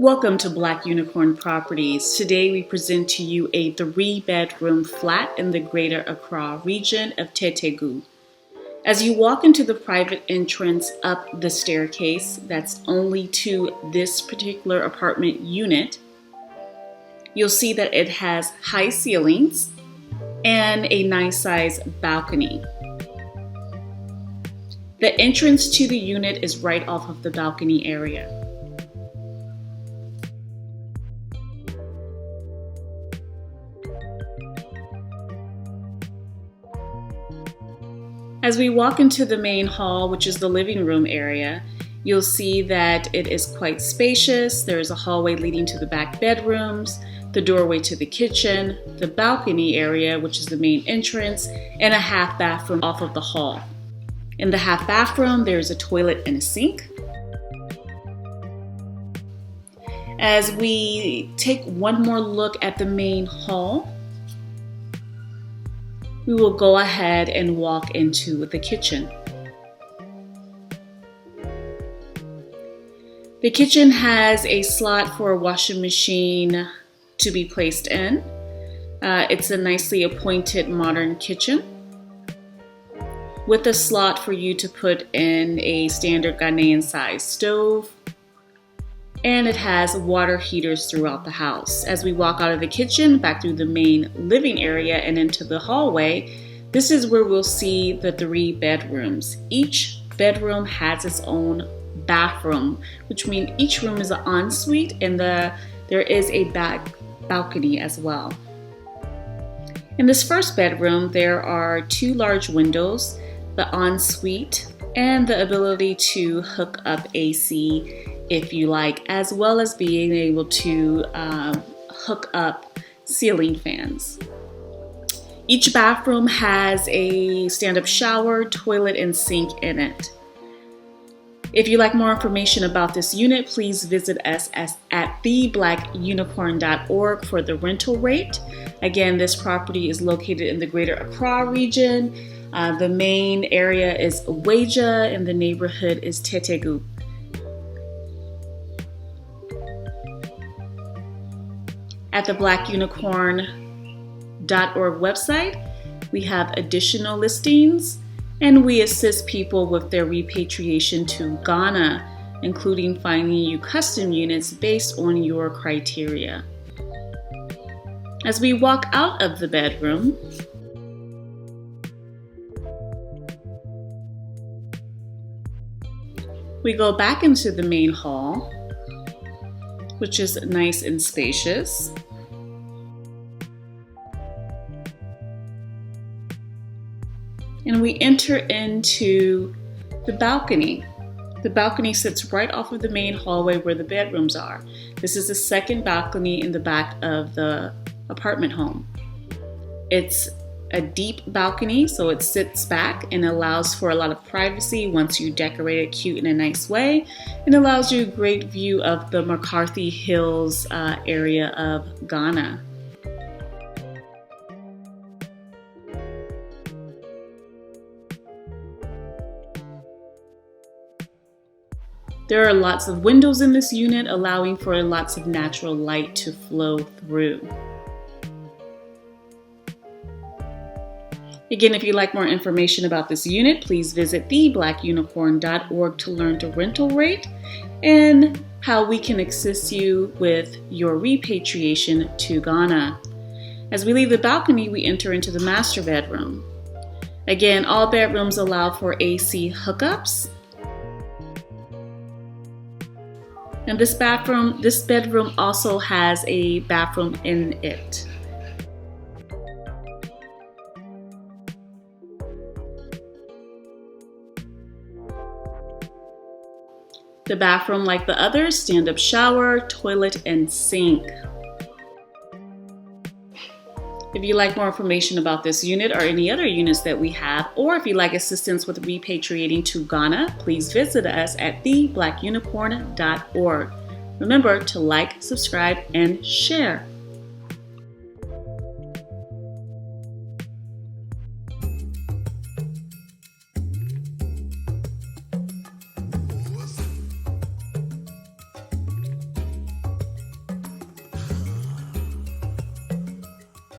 Welcome to Black Unicorn Properties. Today we present to you a 3-bedroom flat in the greater Accra region of Tetegue. As you walk into the private entrance up the staircase that's only to this particular apartment unit, you'll see that it has high ceilings and a nice size balcony. The entrance to the unit is right off of the balcony area. As we walk into the main hall, which is the living room area, you'll see that it is quite spacious. There is a hallway leading to the back bedrooms, the doorway to the kitchen, the balcony area, which is the main entrance, and a half bathroom off of the hall. In the half bathroom, there's a toilet and a sink. As we take one more look at the main hall, we will go ahead and walk into the kitchen. The kitchen has a slot for a washing machine to be placed in. It's a nicely appointed modern kitchen with a slot for you to put in a standard Ghanaian size stove. And it has water heaters throughout the house. As we walk out of the kitchen, back through the main living area and into the hallway, this is where we'll see the 3 bedrooms. Each bedroom has its own bathroom, which means each room is an ensuite and there is a back balcony as well. In this first bedroom, there are 2 large windows, the ensuite, and the ability to hook up AC if you like, as well as being able to hook up ceiling fans. Each bathroom has a stand-up shower, toilet, and sink in it. If you'd like more information about this unit, please visit us at BlackUnicorn.org for the rental rate. Again, this property is located in the greater Accra region. The main area is Weija and the neighborhood is Tetegue. At the BlackUnicorn.org website, we have additional listings, and we assist people with their repatriation to Ghana, including finding you custom units based on your criteria. As we walk out of the bedroom, we go back into the main hall, which is nice and spacious. And we enter into the balcony. The balcony sits right off of the main hallway where the bedrooms are. This is the second balcony in the back of the apartment home. It's a deep balcony, so it sits back and allows for a lot of privacy once you decorate it cute in a nice way, and allows you a great view of the McCarthy Hills area of Ghana. There are lots of windows in this unit, allowing for lots of natural light to flow through. Again, if you'd like more information about this unit, please visit theblackunicorn.org to learn the rental rate and how we can assist you with your repatriation to Ghana. As we leave the balcony, we enter into the master bedroom. Again, all bedrooms allow for AC hookups. And this bedroom also has a bathroom in it. The bathroom, like the others, stand-up shower, toilet, and sink. If you'd like more information about this unit or any other units that we have, or if you'd like assistance with repatriating to Ghana, please visit us at theblackunicorn.org. Remember to like, subscribe, and share.